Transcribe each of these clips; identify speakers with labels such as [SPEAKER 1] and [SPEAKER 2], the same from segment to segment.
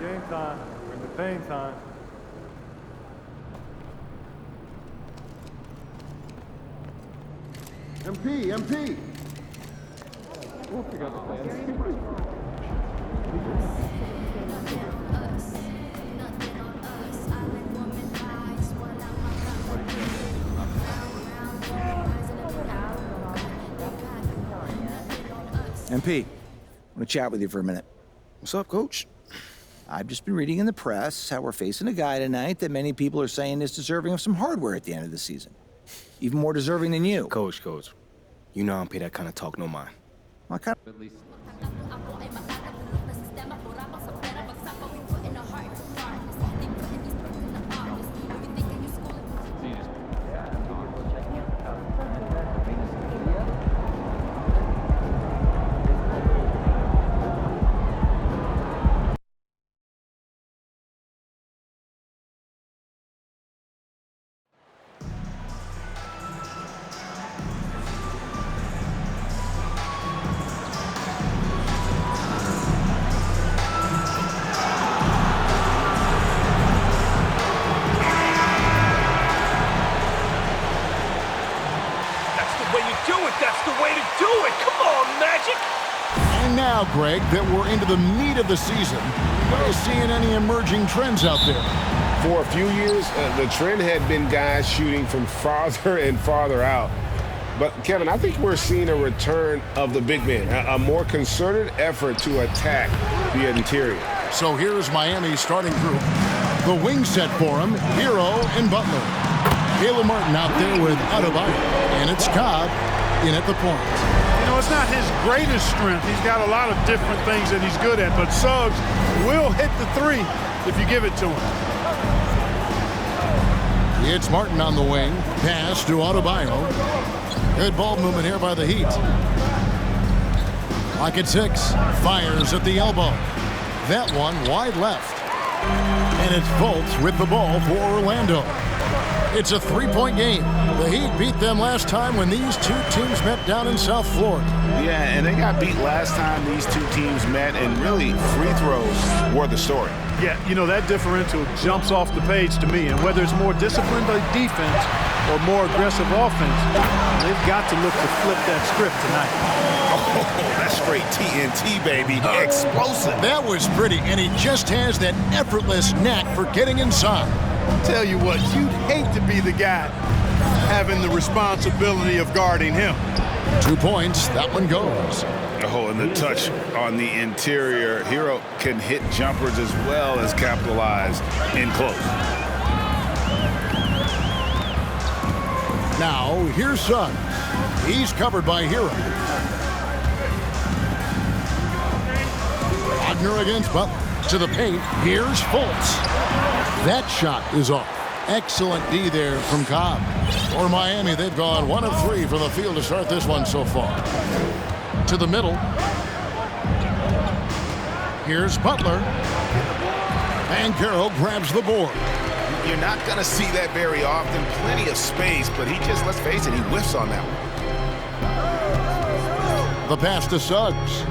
[SPEAKER 1] Game time. Bring the pain time.
[SPEAKER 2] MP.
[SPEAKER 1] We'll figure out the plans.
[SPEAKER 3] MP, I want to chat with you for a minute.
[SPEAKER 4] What's up, Coach?
[SPEAKER 3] I've just been reading in the press how we're facing a guy tonight that many people are saying is deserving of some hardware at the end of the season. Even more deserving than you.
[SPEAKER 4] Coach. You know I don't pay that kind of talk no mind.
[SPEAKER 3] Well, I kind
[SPEAKER 1] At least.
[SPEAKER 2] And now, Greg, that we're into the meat of the season, are you seeing any emerging trends out there?
[SPEAKER 5] For a few years, the trend had been guys shooting from farther and farther out. But, Kevin, I think we're seeing a return of the big man, a more concerted effort to attack the interior.
[SPEAKER 2] So here's Miami's starting group. The wing set for him, Hero and Butler. Caleb Martin out there with Adebayo. And it's Cobb in at the point.
[SPEAKER 6] You know, it's not his greatest strength. He's got a lot of different things that he's good at, but Suggs will hit the three if you give it to him.
[SPEAKER 2] It's Martin on the wing. Pass to Adebayo. Good ball movement here by the Heat. Clock at 6. Fires at the elbow. That one wide left. And it's Fultz with the ball for Orlando. It's a three-point game. The Heat beat them last time when these two teams met down in South Florida.
[SPEAKER 5] Yeah, and they got beat last time these two teams met, and really free throws were the story.
[SPEAKER 6] Yeah, you know, that differential jumps off the page to me, and whether it's more disciplined defense or more aggressive offense, they've got to look to flip that script tonight.
[SPEAKER 5] Oh, that's straight TNT, baby. Explosive.
[SPEAKER 2] That was pretty, and he just has that effortless knack for getting inside.
[SPEAKER 6] Tell you what, you'd hate to be the guy having the responsibility of guarding him.
[SPEAKER 2] 2 points, that one goes.
[SPEAKER 5] Oh, and the touch on the interior. Hero can hit jumpers as well as capitalize in close.
[SPEAKER 2] Now, here's Suggs. He's covered by Hero. Wagner against Butler. To the paint, here's Fultz. That shot is off. Excellent D there from Cobb. For Miami, they've gone 1 of 3 from the field to start this one so far. To the middle. Here's Butler. And Carroll grabs the board.
[SPEAKER 5] You're not going to see that very often. Plenty of space, but he just, let's face it, he whiffs on that one.
[SPEAKER 2] The pass to Suggs.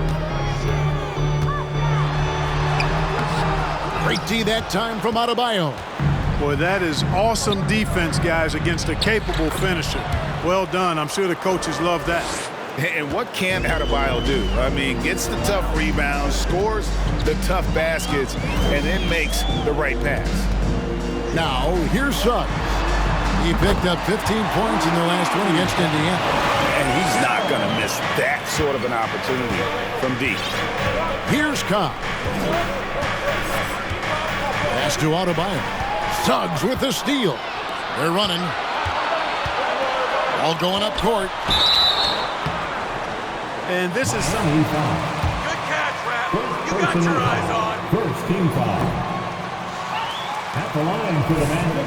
[SPEAKER 2] Great D that time from Adebayo.
[SPEAKER 6] Boy, that is awesome defense, guys, against a capable finisher. Well done. I'm sure the coaches love that.
[SPEAKER 5] And what can Adebayo do? I mean, gets the tough rebounds, scores the tough baskets, and then makes the right pass.
[SPEAKER 2] Now, here's Suggs. He picked up 15 points in the last one against Indiana.
[SPEAKER 5] And he's not going to miss that sort of an opportunity from deep.
[SPEAKER 2] Here's Cobb. Pass to Adebayo. Suggs with the steal. They're running. All going up court.
[SPEAKER 6] And this is something.
[SPEAKER 7] Good catch, Rap. You got your eyes on.
[SPEAKER 8] First team foul. At the line for the man,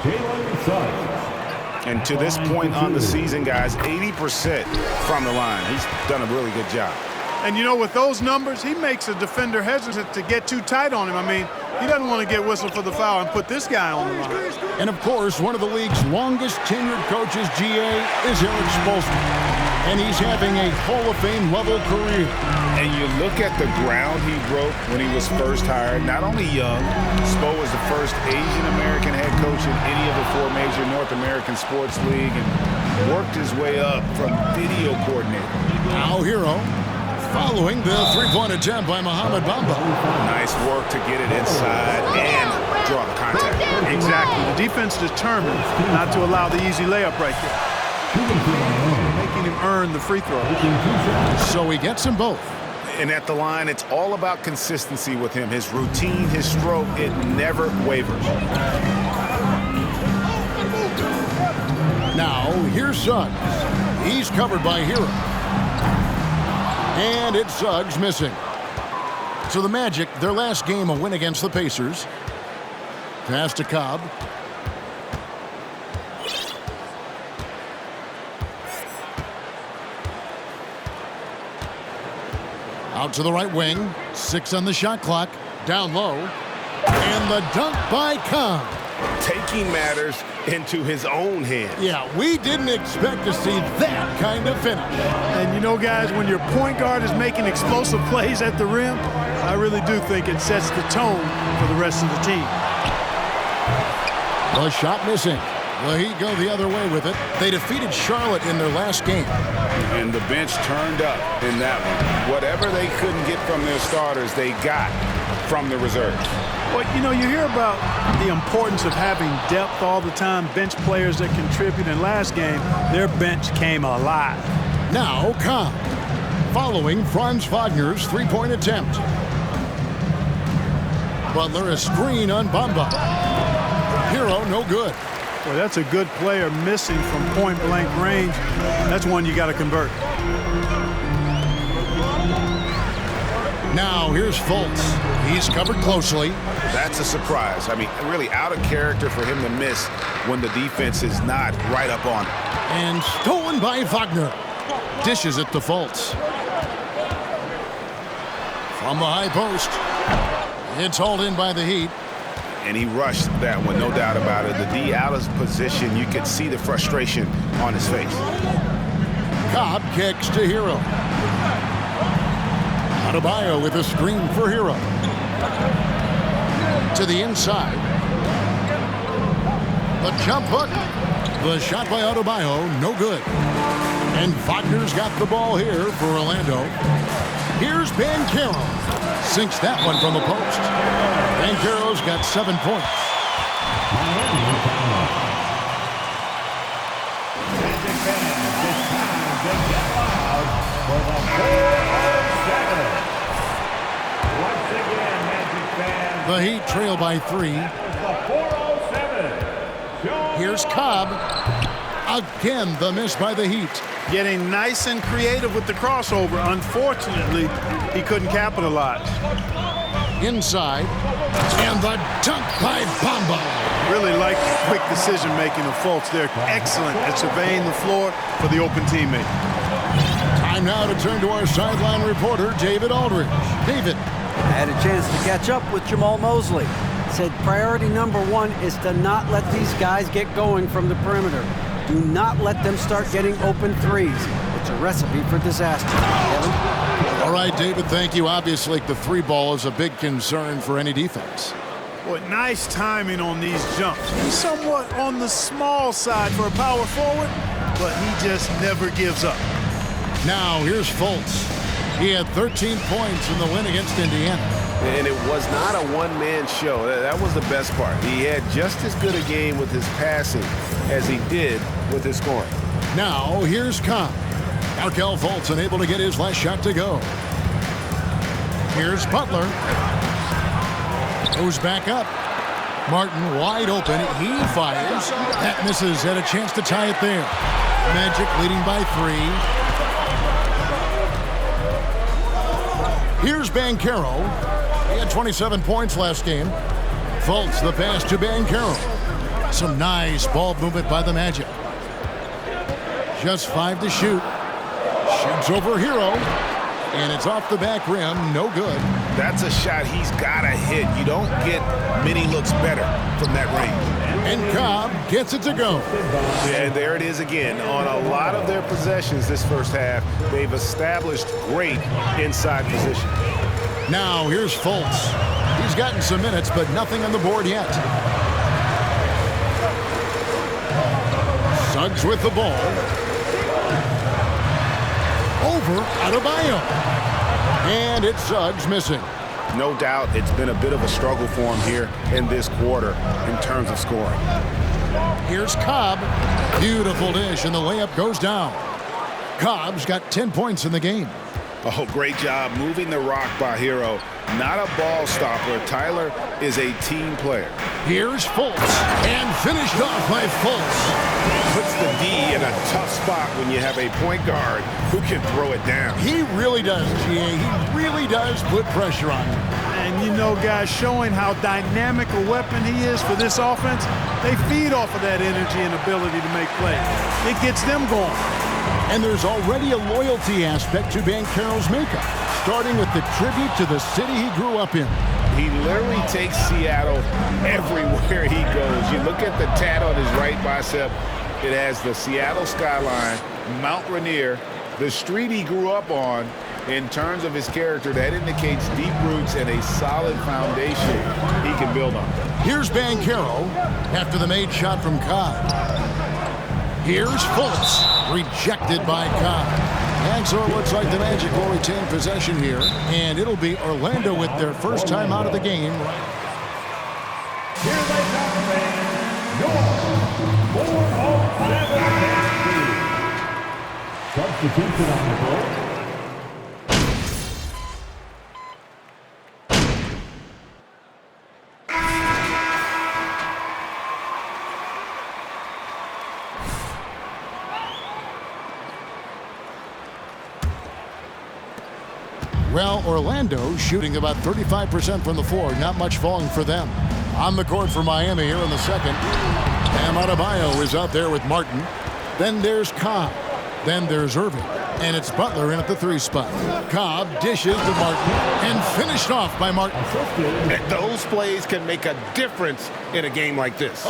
[SPEAKER 8] Jalen Suggs.
[SPEAKER 5] And to this point on the season, guys, 80% from the line. He's done a really good job.
[SPEAKER 6] And, you know, with those numbers, he makes a defender hesitant to get too tight on him. I mean, he doesn't want to get whistled for the foul and put this guy on the line.
[SPEAKER 2] And, of course, one of the league's longest tenured coaches, GA, is Eric Spoelstra. and he's having a Hall of Fame level career.
[SPEAKER 9] And you look at the ground he broke when he was first hired. Not only young, Spo was the first Asian American head coach in any of the 4 major North American sports league, and worked his way up from video coordinator.
[SPEAKER 2] Now Hero following the three-point attempt by Mohamed Bamba.
[SPEAKER 9] Nice work to get it inside and draw the contact.
[SPEAKER 6] Exactly. The defense determined not to allow the easy layup right there, making him earn the free throw.
[SPEAKER 2] So he gets them both.
[SPEAKER 9] And at the line, it's all about consistency with him. His routine, his stroke, it never wavers.
[SPEAKER 2] Now, here's Suggs. He's covered by Hero. And it's Suggs missing. So the Magic, their last game, a win against the Pacers. Pass to Cobb. Out to the right wing. 6 on the shot clock. Down low. And the dunk by Cobb.
[SPEAKER 9] Taking matters into his own hands.
[SPEAKER 2] Yeah, we didn't expect to see that kind of finish.
[SPEAKER 6] And you know, guys, when your point guard is making explosive plays at the rim, I really do think it sets the tone for the rest of the team.
[SPEAKER 2] The shot missing. The Heat go the other way with it. They defeated Charlotte in their last game.
[SPEAKER 9] And the bench turned up in that one. Whatever they couldn't get from their starters, they got from the reserves.
[SPEAKER 6] Well, you know, you hear about the importance of having depth all the time, bench players that contribute. In last game, their bench came alive.
[SPEAKER 2] Now Cobb, following Franz Wagner's three-point attempt. Butler a screen on Bamba. Hero no good.
[SPEAKER 6] Well, that's a good player missing from point-blank range. That's one you got to convert.
[SPEAKER 2] Now here's Fultz. He's covered closely.
[SPEAKER 9] That's a surprise. I mean, really out of character for him to miss when the defense is not right up on it.
[SPEAKER 2] And stolen by Wagner. Dishes it to Fultz. From the high post. It's hauled in by the Heat.
[SPEAKER 9] And he rushed that one, no doubt about it. The D out of position, you could see the frustration on his face.
[SPEAKER 2] Cobb kicks to Hero. Adebayo with a screen for Hero. To the inside. The jump hook. The shot by Adebayo, no good. And Wagner's got the ball here for Orlando. Here's Banchero. Sinks that one from the post. Banchero's got 7 points. The Heat trail by 3. Here's Cobb. Again, the miss by the Heat.
[SPEAKER 6] Getting nice and creative with the crossover. Unfortunately, he couldn't capitalize.
[SPEAKER 2] Inside. And the dunk by Bamba.
[SPEAKER 6] Really like the quick decision-making of Fultz. They're excellent at surveying the floor for the open teammate.
[SPEAKER 2] Time now to turn to our sideline reporter, David Aldridge. David.
[SPEAKER 10] I had a chance to catch up with Jamal Mosley. Said priority number 1 is to not let these guys get going from the perimeter. Do not let them start getting open threes. It's a recipe for disaster. Kevin?
[SPEAKER 2] All right, David, thank you. Obviously, the 3 ball is a big concern for any defense.
[SPEAKER 6] Boy, nice timing on these jumps. He's somewhat on the small side for a power forward, but he just never gives up.
[SPEAKER 2] Now, here's Fultz. He had 13 points in the win against Indiana.
[SPEAKER 5] And it was not a one-man show. That was the best part. He had just as good a game with his passing as he did with his scoring.
[SPEAKER 2] Now, here's Cobb. Markelle Fultz unable to get his last shot to go. Here's Butler. Goes back up. Martin wide open. He fires. That misses. Had a chance to tie it there. Magic leading by 3. Here's Banchero. He had 27 points last game. Fultz the pass to Banchero. Some nice ball movement by the Magic. Just 5 to shoot. Shoots over Hero. And it's off the back rim. No good.
[SPEAKER 9] That's a shot he's got to hit. You don't get many looks better from that range.
[SPEAKER 2] And Cobb gets it to go.
[SPEAKER 9] And there it is again. On a lot of their possessions this first half, they've established great inside position.
[SPEAKER 2] Now here's Fultz. He's gotten some minutes, but nothing on the board yet. Suggs with the ball. Over Adebayo. And it's Suggs missing.
[SPEAKER 9] No doubt it's been a bit of a struggle for him here in this quarter in terms of scoring.
[SPEAKER 2] Here's Cobb. Beautiful dish, and the layup goes down. Cobb's got 10 points in the game.
[SPEAKER 9] Oh, great job moving the rock by Hero. Not a ball stopper. Tyler is a team player.
[SPEAKER 2] Here's Fultz, and finished off by Fultz.
[SPEAKER 9] Puts the D in a tough spot when you have a point guard who can throw it down.
[SPEAKER 2] He really does, GA. He really does put pressure on him.
[SPEAKER 6] And you know, guys, showing how dynamic a weapon he is for this offense, they feed off of that energy and ability to make plays. It gets them going.
[SPEAKER 2] And there's already a loyalty aspect to Banchero's makeup, starting with the tribute to the city he grew up in.
[SPEAKER 9] He literally takes Seattle everywhere he goes. You look at the tat on his right bicep. It has the Seattle skyline, Mount Rainier, the street he grew up on. In terms of his character, that indicates deep roots and a solid foundation he can build on.
[SPEAKER 2] Here's Banchero after the made shot from Cobb. Here's Fultz, rejected by Cobb. And so it looks like the Magic will retain possession here, and it'll be Orlando with their first time out of the game.
[SPEAKER 8] Here they come, your 4-0-7 substitution on the board.
[SPEAKER 2] Well, Orlando shooting about 35% from the floor. Not much falling for them. On the court for Miami here in the second. Bam Adebayo is out there with Martin. Then there's Cobb. Then there's Irving. And it's Butler in at the 3 spot. Cobb dishes to Martin and finished off by Martin.
[SPEAKER 5] And those plays can make a difference in a game like this.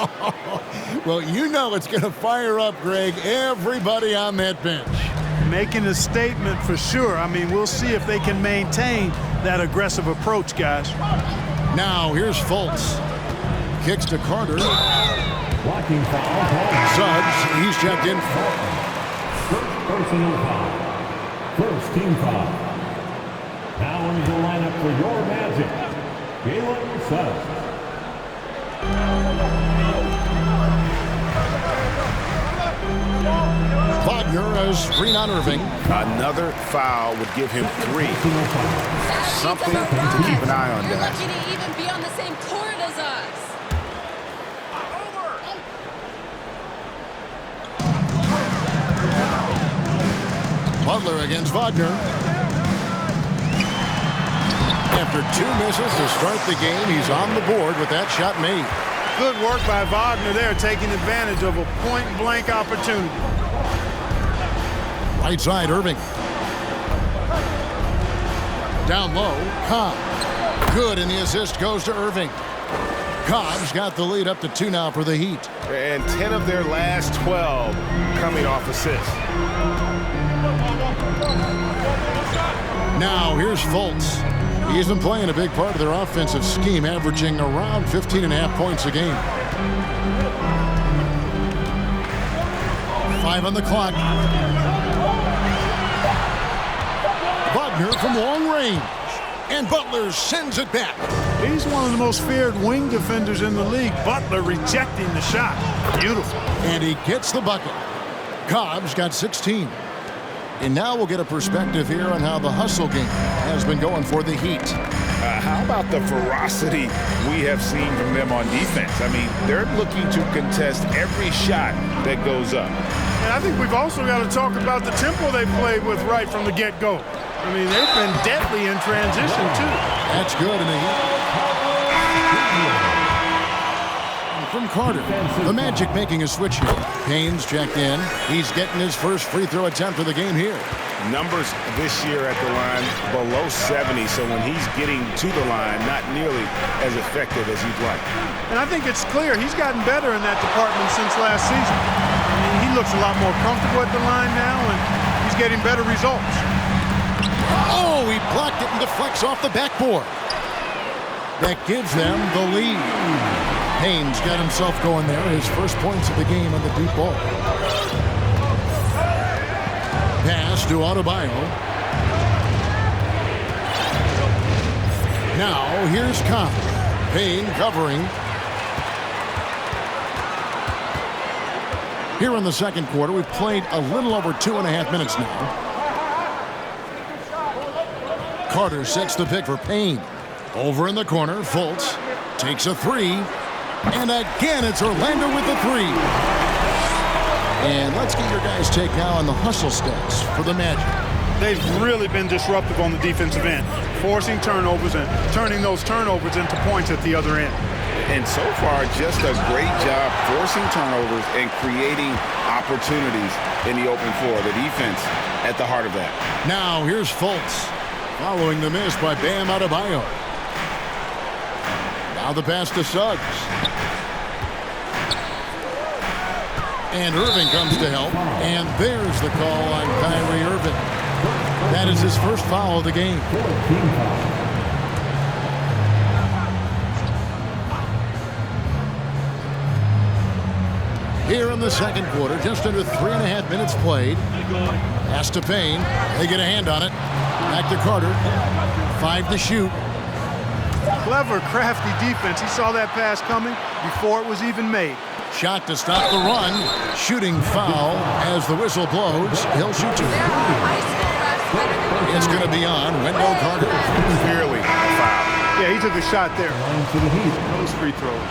[SPEAKER 2] Well, you know it's going to fire up, Greg, everybody on that bench.
[SPEAKER 6] Making a statement for sure. I mean, we'll see if they can maintain that aggressive approach, guys.
[SPEAKER 2] Now, here's Fultz. Kicks to Carter.
[SPEAKER 8] Blocking foul.
[SPEAKER 2] Suggs, he's checked in.
[SPEAKER 8] First personal foul. First team foul. Now into the lineup for your Magic, Jalen Suggs.
[SPEAKER 2] Wagner has screen on Irving.
[SPEAKER 9] Another foul would give him 3. Something to keep an eye on,
[SPEAKER 11] You're
[SPEAKER 9] guys.
[SPEAKER 11] lucky to even be on the same court as us.
[SPEAKER 2] Butler against Wagner. After 2 misses to start the game, he's on the board with that shot made.
[SPEAKER 6] Good work by Wagner there, taking advantage of a point-blank opportunity.
[SPEAKER 2] Right side, Irving. Down low, Cobb. Good, and the assist goes to Irving. Cobb's got the lead up to 2 now for the Heat.
[SPEAKER 9] And 10 of their last 12 coming off assists.
[SPEAKER 2] Now, here's Fultz. He's been playing a big part of their offensive scheme, averaging around 15.5 points a game. 5 on the clock. Wagner from long range. And Butler sends it back.
[SPEAKER 6] He's one of the most feared wing defenders in the league. Butler rejecting the shot. Beautiful.
[SPEAKER 2] And he gets the bucket. Cobb's got 16. And now we'll get a perspective here on how the hustle game has been going for the Heat.
[SPEAKER 9] How about the ferocity we have seen from them on defense? I mean, they're looking to contest every shot that goes up.
[SPEAKER 6] And I think we've also got to talk about the tempo they played with right from the get-go. I mean, they've been deadly in transition, too.
[SPEAKER 2] That's good. And from Carter, the Magic making a switch here. Payne's checked in. He's getting his first free throw attempt of the game here.
[SPEAKER 9] Numbers this year at the line below 70, so when he's getting to the line, not nearly as effective as he'd like.
[SPEAKER 6] And I think it's clear he's gotten better in that department since last season. I mean, he looks a lot more comfortable at the line now, and he's getting better results.
[SPEAKER 2] Oh, he blocked it and deflects off the backboard. That gives them the lead. Payne's got himself going there. His first points of the game on the deep ball. Pass to Adebayo. Now, here's Cobb. Payne covering. Here in the second quarter, we've played a little over 2.5 minutes now. Carter sets the pick for Payne. Over in the corner, Fultz takes a three. And again, it's Orlando with the three. And let's get your guys' take now on the hustle stats for the Magic.
[SPEAKER 6] They've really been disruptive on the defensive end, forcing turnovers and turning those turnovers into points at the other end.
[SPEAKER 9] And so far, just a great job forcing turnovers and creating opportunities in the open floor. The defense at the heart of that.
[SPEAKER 2] Now, here's Fultz, following the miss by Bam Adebayo. Now the pass to Suggs. And Irving comes to help. And there's the call on Kyrie Irving. That is his first foul of the game. Here in the second quarter, just under 3.5 minutes played. Pass to Payne. They get a hand on it. Back to Carter. 5 to shoot.
[SPEAKER 6] Clever, crafty defense. He saw that pass coming before it was even made.
[SPEAKER 2] Shot to stop the run. Shooting foul as the whistle blows. He'll shoot two. It's going to be on Wendell Carter.
[SPEAKER 9] Clearly a foul.
[SPEAKER 6] Yeah, he took a shot there. Those free throws.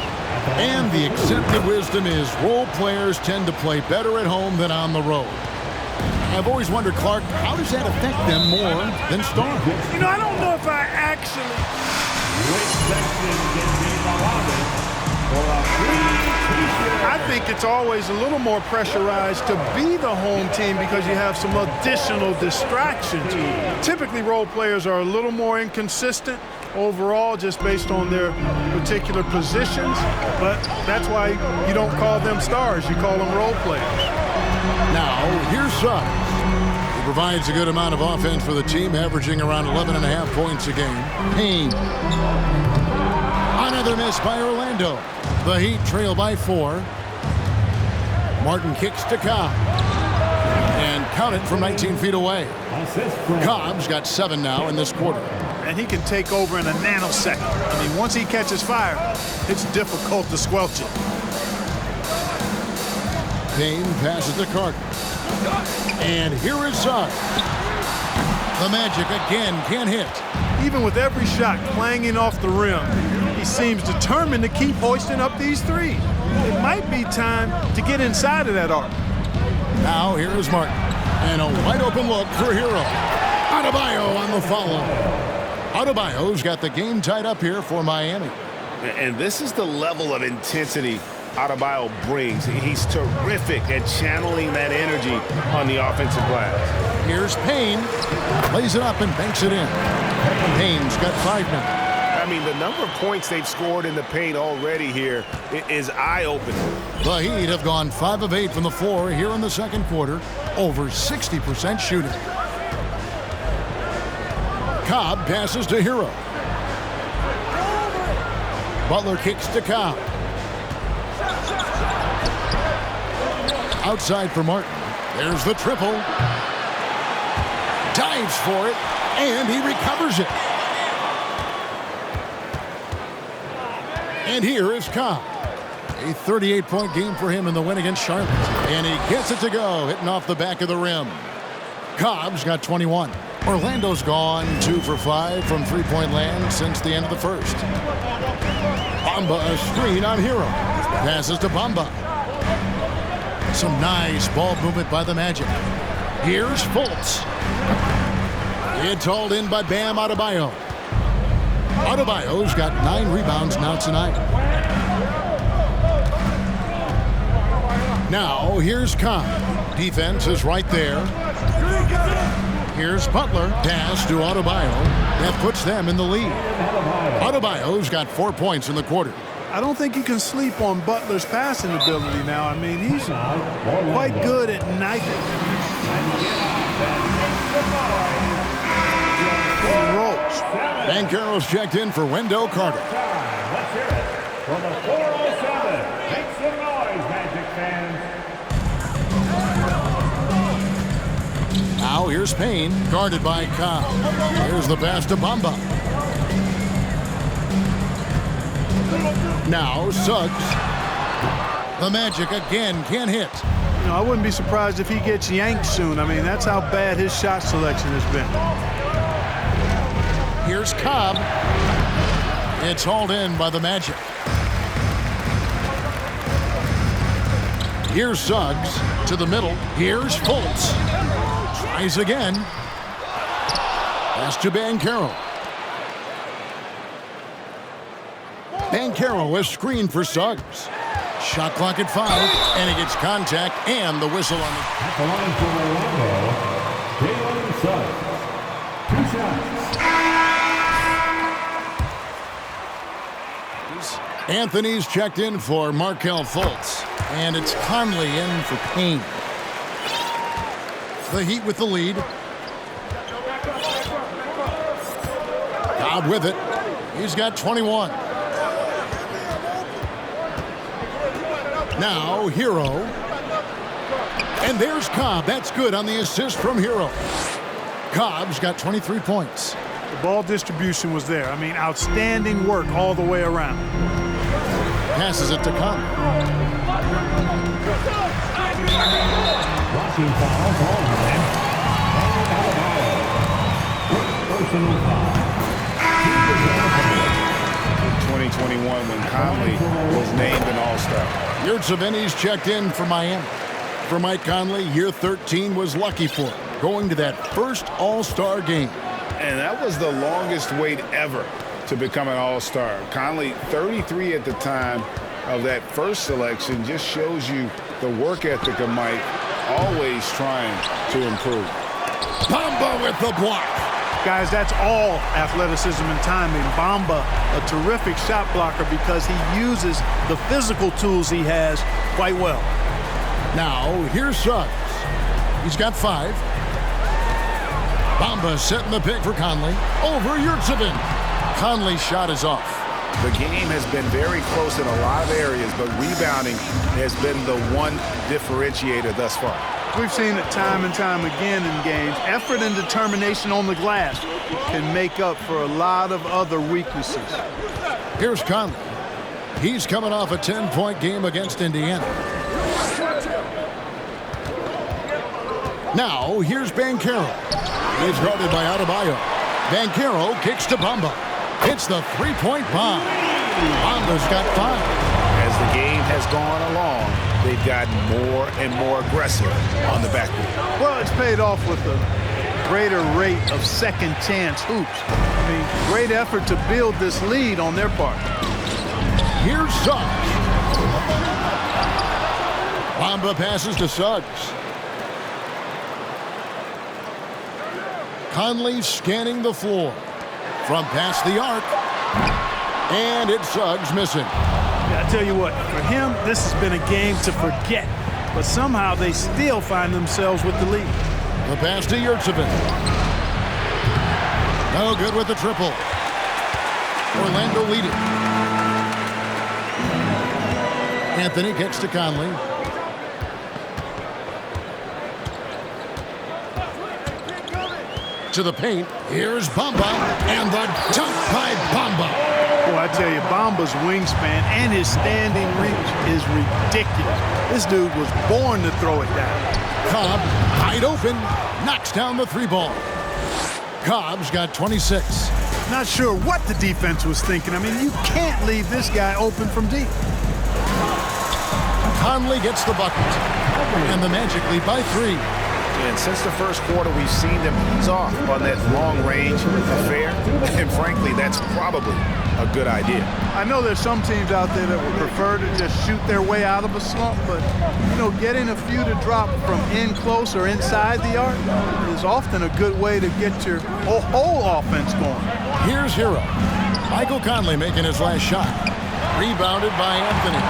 [SPEAKER 2] And the accepted wisdom is role players tend to play better at home than on the road. I've always wondered, Clark, how does that affect them more than stars?
[SPEAKER 6] You know, I don't know if I actually... I think it's always a little more pressurized to be the home team because you have some additional distractions. Typically, role players are a little more inconsistent overall just based on their particular positions, but that's why you don't call them stars, you call them role players.
[SPEAKER 2] Now, here's Suggs. He provides a good amount of offense for the team, averaging around 11.5 points a game. Payne. Another miss by Orlando. The Heat trail by 4. Martin kicks to Cobb. And count it from 19 feet away. Cobb's got 7 now in this quarter.
[SPEAKER 6] And he can take over in a nanosecond. I mean, once he catches fire, it's difficult to squelch it.
[SPEAKER 2] Payne passes to Carter. And here is Suggs. The Magic again can't hit.
[SPEAKER 6] Even with every shot clanging off the rim, he seems determined to keep hoisting up these threes. It might be time to get inside of that arc.
[SPEAKER 2] Now here is Martin. And a wide open look for Hero. Adebayo on the follow. Adebayo's got the game tied up here for Miami.
[SPEAKER 9] And this is the level of intensity Adebayo brings. He's terrific at channeling that energy on the offensive glass.
[SPEAKER 2] Here's Payne. Lays it up and banks it in. Payne's got 5 now.
[SPEAKER 9] I mean, the number of points they've scored in the paint already here is eye-opening.
[SPEAKER 2] The Heat have gone 5 of 8 from the floor here in the second quarter. Over 60% shooting. Cobb passes to Hero. Butler kicks to Cobb. Outside for Martin. There's the triple. Dives for it, and he recovers it. And here is Cobb. A 38-point game for him in the win against Charlotte. And he gets it to go, hitting off the back of the rim. Cobb's got 21. Orlando's gone 2 for 5 from three-point land since the end of the first. Bamba a screen on Hero. Passes to Bamba. Some nice ball movement by the Magic. Here's Fultz. It's hauled in by Bam Adebayo. Adebayo's got 9 rebounds now tonight. Now, here's Cobb. Defense is right there. Here's Butler. Pass to Adebayo. That puts them in the lead. Adebayo's got 4 points in the quarter.
[SPEAKER 6] I don't think you can sleep on Butler's passing ability now. I mean, he's quite good at knifing. He rolls.
[SPEAKER 2] Banchero's checked in for Wendell Carter.
[SPEAKER 8] Let's hear it from the 407. Make some noise, Magic fans.
[SPEAKER 2] Now here's Payne, guarded by Cobb. Here's the pass to Bamba. Now Suggs. The Magic again can't hit.
[SPEAKER 6] You know, I wouldn't be surprised if he gets yanked soon. I mean, that's how bad his shot selection has been.
[SPEAKER 2] Here's Cobb. It's hauled in by the Magic. Here's Suggs to the middle. Here's Fultz. Tries again. Pass to Banchero. Banchero is screened for Suggs. Shot clock at 5, and he gets contact and the whistle on the...
[SPEAKER 8] At the line for Orlando, Jalen Suggs. 2 shots.
[SPEAKER 2] Anthony's checked in for Markelle Fultz, and it's Conley in for Payne. The Heat with the lead. Cobb with it. He's got 21. Now Hero. And there's Cobb. That's good on the assist from Hero. Cobb's got 23 points.
[SPEAKER 6] The ball distribution was there. I mean, outstanding work all the way around.
[SPEAKER 2] Passes it to Conley.
[SPEAKER 8] Blocking fouls on him. Personal foul.
[SPEAKER 9] 2021 when Conley was named an All-Star.
[SPEAKER 2] Yurtseven's checked in for Miami. For Mike Conley, year 13 was lucky for him, going to that first All-Star game.
[SPEAKER 9] And that was the longest wait ever to become an All-Star. Conley, 33 at the time of that first selection, just shows you the work ethic of Mike, always trying to improve.
[SPEAKER 2] Bamba with the block.
[SPEAKER 6] Guys, that's all athleticism and timing. Bamba, a terrific shot blocker because he uses the physical tools he has quite well.
[SPEAKER 2] Now, here's Suggs. He's got 5. Bamba setting the pick for Conley. Over Yurtseven. Conley's shot is off.
[SPEAKER 9] The game has been very close in a lot of areas, but rebounding has been the one differentiator thus far.
[SPEAKER 6] We've seen it time and time again in games. Effort and determination on the glass can make up for a lot of other weaknesses.
[SPEAKER 2] Here's Conley. He's coming off a 10-point game against Indiana. Now, here's Banchero. He's guarded by Adebayo. Banchero kicks to Bamba. It's the three-point bomb. Bamba's got 5.
[SPEAKER 9] As the game has gone along, they've gotten more and more aggressive on the backboard.
[SPEAKER 6] Well, it's paid off with a greater rate of second chance hoops. I mean, great effort to build this lead on their part.
[SPEAKER 2] Here's Suggs. Bamba passes to Suggs. Conley scanning the floor. From past the arc. And it's Suggs missing.
[SPEAKER 6] Yeah, I tell you what, for him, this has been a game to forget. But somehow they still find themselves with the lead.
[SPEAKER 2] The pass to Yurtseven. No good with the triple. Orlando leading. Anthony kicks to Conley. To the paint. Here's Bamba. And the dunk by Bamba.
[SPEAKER 6] Boy, I tell you, Bamba's wingspan and his standing reach is ridiculous. This dude was born to throw it down.
[SPEAKER 2] Cobb, wide open, knocks down the 3-ball. Cobb's got 26.
[SPEAKER 6] Not sure what the defense was thinking. I mean, you can't leave this guy open from deep.
[SPEAKER 2] Conley gets the bucket. And the Magic lead by 3.
[SPEAKER 9] And since the first quarter, we've seen them ease off on that long-range affair. And frankly, that's probably a good idea.
[SPEAKER 6] I know there's some teams out there that would prefer to just shoot their way out of a slump, but, you know, getting a few to drop from in close or inside the arc is often a good way to get your whole offense going.
[SPEAKER 2] Here's Hero. Michael Conley making his last shot. Rebounded by Anthony.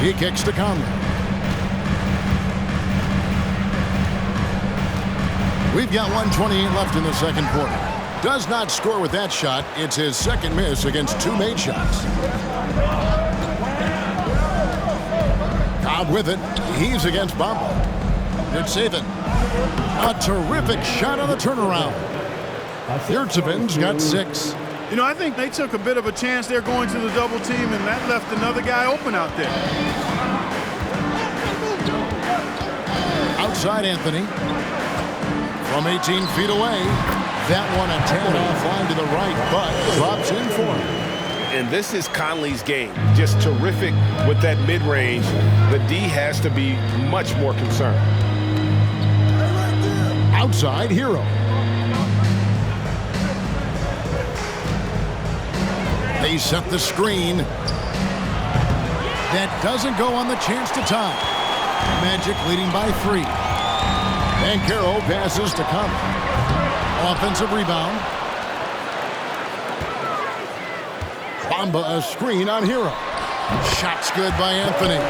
[SPEAKER 2] He kicks to Conley. We've got 1:28 left in the second quarter. Does not score with that shot. It's his second miss against 2 made shots. Cobb with it. He's against Bamba. It's Sathan. A terrific shot on the turnaround. Yurtseven's got 6.
[SPEAKER 6] You know, I think they took a bit of a chance there going to the double team, and that left another guy open out there.
[SPEAKER 2] Outside Anthony. From 18 feet away. That one a tad offline to the right, but drops in for him.
[SPEAKER 5] And this is Conley's game. Just terrific with that mid-range. The D has to be much more concerned.
[SPEAKER 2] Outside Hero. They set the screen. That doesn't go on the chance to tie. Magic leading by 3. Banchero passes to Conley. Offensive rebound. Bamba a screen on Hero. Shot's good by Anthony.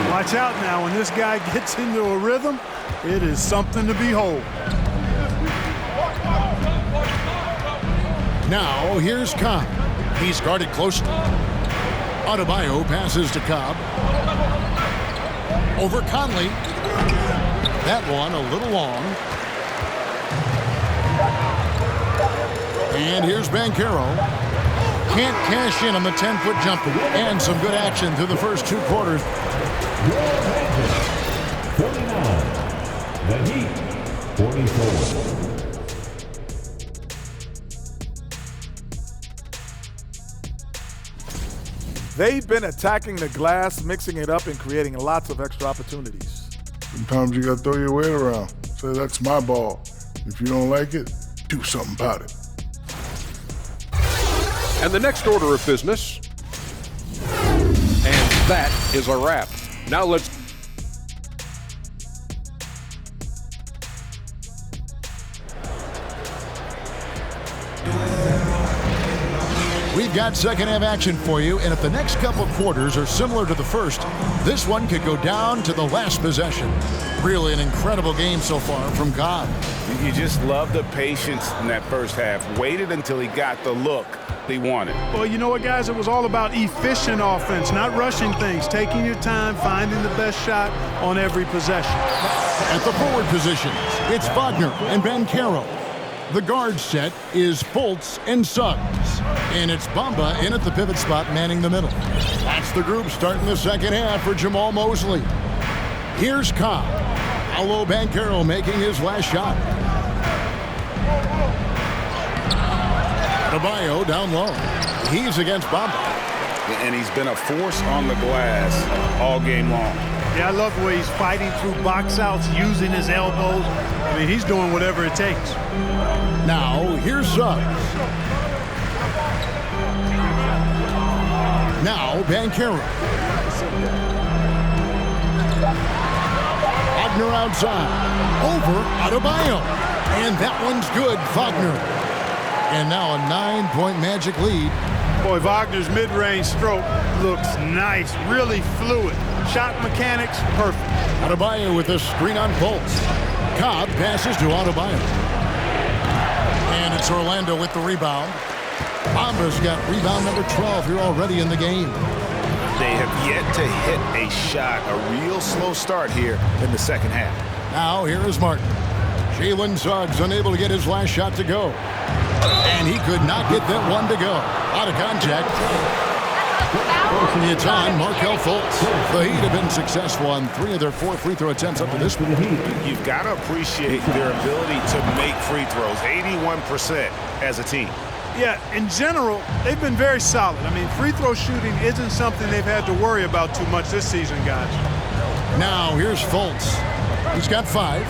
[SPEAKER 6] Watch out now. When this guy gets into a rhythm, it is something to behold.
[SPEAKER 2] Now here's Cobb. He's guarded closely. Adebayo passes to Cobb. Over Conley. That one a little long. And here's Banchero. Can't cash in on the 10-foot jumper. And some good action through the first 2 quarters.
[SPEAKER 8] 49. The Heat, 44.
[SPEAKER 12] They've been attacking the glass, mixing it up, and creating lots of extra opportunities.
[SPEAKER 13] Sometimes you gotta throw your weight around. Say, that's my ball. If you don't like it, do something about it.
[SPEAKER 14] And the next order of business. And that is a wrap. Now let's...
[SPEAKER 2] We've got second half action for you, and if the next couple of quarters are similar to the first, this one could go down to the last possession. Really an incredible game so far from Cobb.
[SPEAKER 9] You just love the patience in that first half. Waited until he got the look he wanted.
[SPEAKER 6] Well, you know what, guys? It was all about efficient offense, not rushing things, taking your time, finding the best shot on every possession.
[SPEAKER 2] At the forward positions, it's Wagner and Banchero. The guard set is Fultz and Suggs. And it's Bamba in at the pivot spot, manning the middle. That's the group starting the second half for Jamal Mosley. Here's Cobb. Paolo Banchero making his last shot. Adebayo down low. He's against Bamba.
[SPEAKER 9] And he's been a force on the glass all game long.
[SPEAKER 6] Yeah, I love the way he's fighting through box outs, using his elbows. I mean, he's doing whatever it takes.
[SPEAKER 2] Now, here's Suggs. Now, Banchero. Wagner outside. Over Adebayo. And that one's good, Wagner. And now a 9-point Magic lead.
[SPEAKER 6] Boy, Wagner's mid-range stroke looks nice, really fluid. Shot mechanics, perfect.
[SPEAKER 2] Adebayo with a screen on Fultz. Cobb passes to Adebayo. And it's Orlando with the rebound. Bamba's got rebound number 12 here already in the game.
[SPEAKER 9] They have yet to hit a shot, a real slow start here in the second half.
[SPEAKER 2] Now here is Martin. Jalen Suggs unable to get his last shot to go. And he could not get that one to go. Out of contact. It's on Markelle Fultz. The Heat have been successful on 3 of their 4 free throw attempts up to this point.
[SPEAKER 9] You've got to appreciate their ability to make free throws, 81% as a team.
[SPEAKER 6] Yeah, in general, they've been very solid. I mean, free throw shooting isn't something they've had to worry about too much this season, guys.
[SPEAKER 2] Now here's Fultz. He's got 5.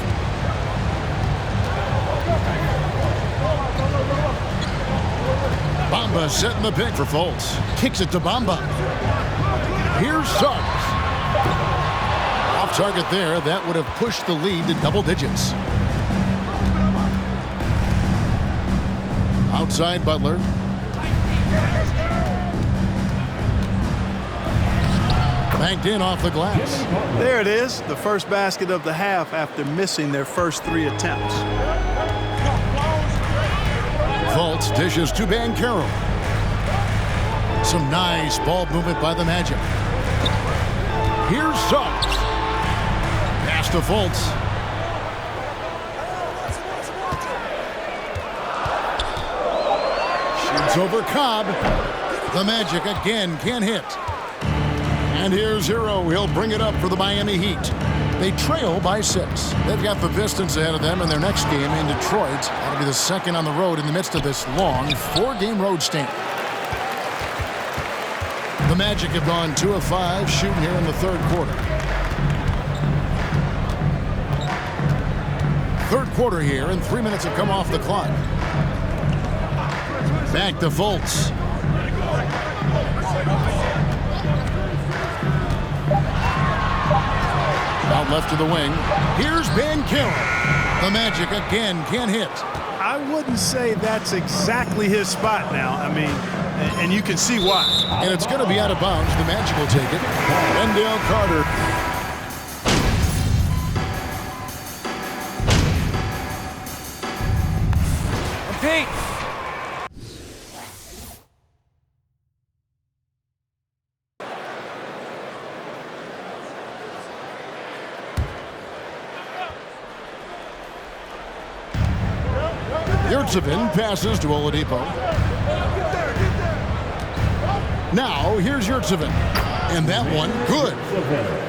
[SPEAKER 2] Bamba setting the pick for Fultz. Kicks it to Bamba. Here's Suggs. Off target there. That would have pushed the lead to double digits. Outside Butler. Banked in off the glass.
[SPEAKER 6] There it is, the first basket of the half after missing their first 3 attempts.
[SPEAKER 2] Fultz dishes to Banchero. Some nice ball movement by the Magic. Here's Suggs. Pass to Fultz. Shoots over Cobb. The Magic again can't hit. And here's Hero. He'll bring it up for the Miami Heat. They trail by 6. They've got the Pistons ahead of them in their next game in Detroit. That'll be the second on the road in the midst of this long 4-game road stint. The Magic have gone 2 of 5 shooting here in the third quarter. Third quarter here, and 3 minutes have come off the clock. Back to Fultz. Out left to the wing. Here's Banchero. The Magic again can't hit.
[SPEAKER 6] I wouldn't say that's exactly his spot now. I mean, and you can see why.
[SPEAKER 2] And it's going to be out of bounds. The Magic will take it. Wendell Carter.
[SPEAKER 7] Pete!
[SPEAKER 2] Yurtseven passes to Oladipo. Now, here's Yurtseven. And that one, good.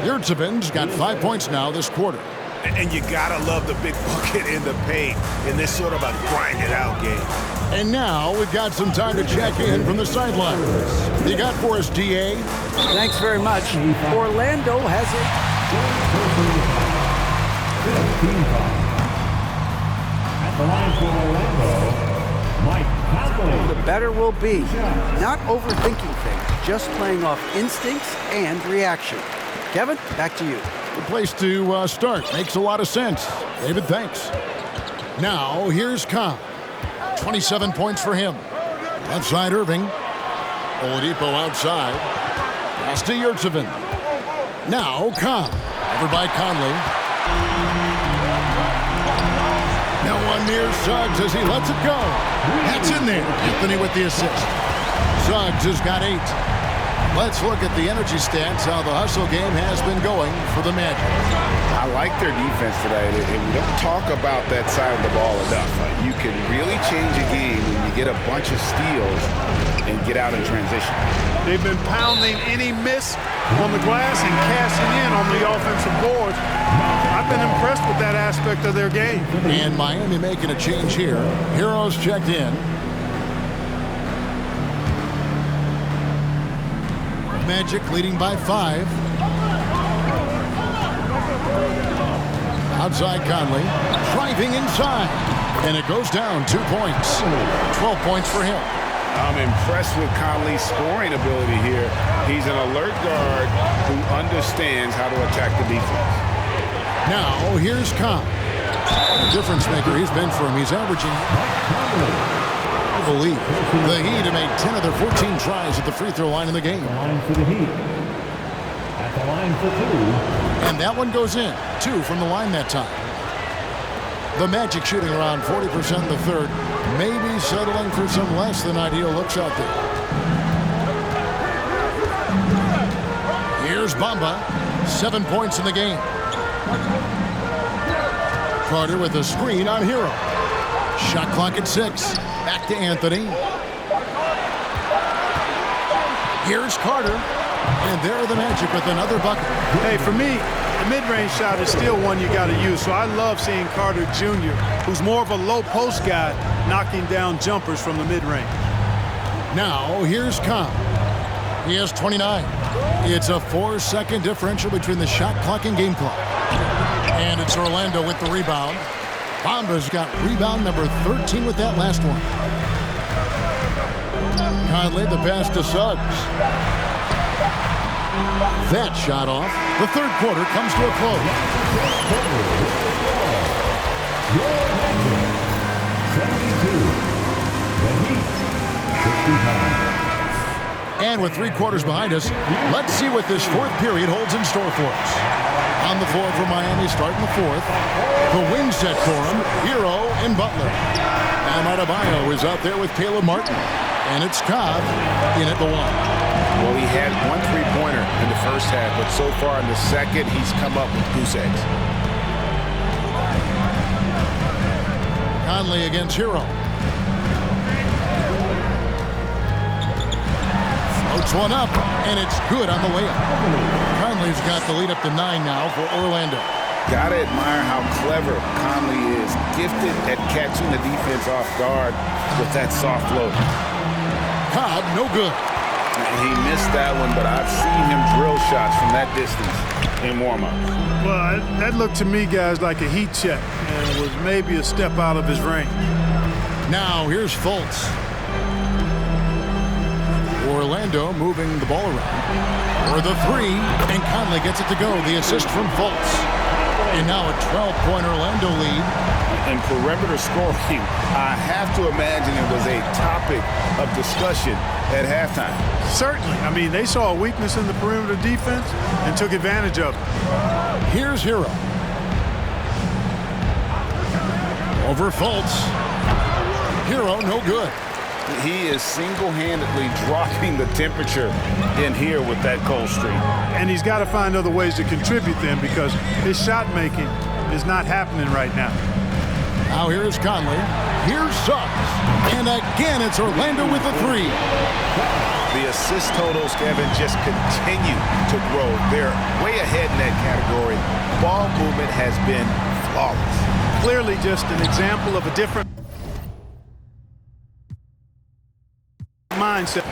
[SPEAKER 2] Yurtseven's got 5 points now this quarter.
[SPEAKER 9] And you gotta love the big bucket in the paint in this sort of a grind-it-out game.
[SPEAKER 2] And now we've got some time to check in from the sideline. You got for us, DA?
[SPEAKER 10] Thanks very much. Orlando has
[SPEAKER 8] At the line for Orlando, Mike Conley.
[SPEAKER 10] The better will be. Not overthinking things, just playing off instincts and reaction. Kevin, back to you.
[SPEAKER 2] The place to start. Makes a lot of sense. David, thanks. Now, here's Cobb. 27 points for him. Left side, Irving. Oladipo outside. Pass to Yurtseven. Now, Cobb. Over by Conley. Now one near Suggs as he lets it go. That's in there. Anthony with the assist. Suggs has got 8. Let's look at the energy stats, how the hustle game has been going for the Magic.
[SPEAKER 9] I like their defense today, and we don't talk about that side of the ball enough. You can really change a game when you get a bunch of steals and get out in transition.
[SPEAKER 6] They've been pounding any miss on the glass and cashing in on the offensive boards. I've been impressed with that aspect of their game.
[SPEAKER 2] And Miami making a change here. Heroes checked in. Magic leading by 5. Outside Conley, driving inside, and it goes down 2 points. 12 points for him.
[SPEAKER 9] I'm impressed with Conley's scoring ability here. He's an alert guard who understands how to attack the defense.
[SPEAKER 2] Now here's Cobb. The difference maker he's been for him. He's averaging, I believe, the Heat have made 10 of their 14 tries at the free throw line in the game.
[SPEAKER 8] Line for the Heat. At the line for 2.
[SPEAKER 2] And that one goes in. 2 from the line that time. The Magic shooting around 40% in the third. Maybe settling for some less than ideal looks out there. Here's Bamba. 7 points in the game. Carter with a screen on Hero. Shot clock at 6. Back to Anthony. Here's Carter. And there are the Magic with another bucket.
[SPEAKER 6] Hey, for me, the mid-range shot is still one you got to use. So I love seeing Carter Jr., who's more of a low post guy, knocking down jumpers from the mid-range.
[SPEAKER 2] Now, here's Cobb. He has 29. It's a 4-second differential between the shot clock and game clock. And it's Orlando with the rebound. Bamba's got rebound number 13 with that last one. Conley, the pass to Suggs. That shot off. The third quarter comes to a close. And with 3 quarters behind us, let's see what this fourth period holds in store for us. On the floor for Miami starting the fourth. The wing set for him, Hero and Butler. And Adebayo is out there with Caleb Martin. And it's Cobb in at the one.
[SPEAKER 9] Well, he had 1 3-pointer in the first half, but so far in the second, he's come up with goose eggs.
[SPEAKER 2] Conley against Hero. Floats one up, and it's good on the layup. Conley's got the lead up to 9 now for Orlando.
[SPEAKER 9] Gotta admire how clever Conley is. Gifted at catching the defense off guard with that soft load.
[SPEAKER 2] Cobb, no good.
[SPEAKER 9] He missed that one, but I've seen him drill shots from that distance in warm-up.
[SPEAKER 6] Well, that looked to me, guys, like a heat check, and was maybe a step out of his range.
[SPEAKER 2] Now, here's Fultz. Orlando moving the ball around. For the 3, and Conley gets it to go. The assist from Fultz. And now a 12-point Orlando lead.
[SPEAKER 9] And perimeter scoring, I have to imagine it was a topic of discussion at halftime.
[SPEAKER 6] Certainly. I mean, they saw a weakness in the perimeter defense and took advantage of it.
[SPEAKER 2] Here's Hero. Over Fultz. Hero, no good.
[SPEAKER 9] He is single-handedly dropping the temperature in here with that cold streak.
[SPEAKER 6] And he's got to find other ways to contribute then, because his shot making is not happening right now.
[SPEAKER 2] Now here's Conley. Here's Suggs. And again, it's Orlando with the 3.
[SPEAKER 9] The assist totals, Kevin, just continue to grow. They're way ahead in that category. Ball movement has been flawless.
[SPEAKER 6] Clearly just an example of a different mindset.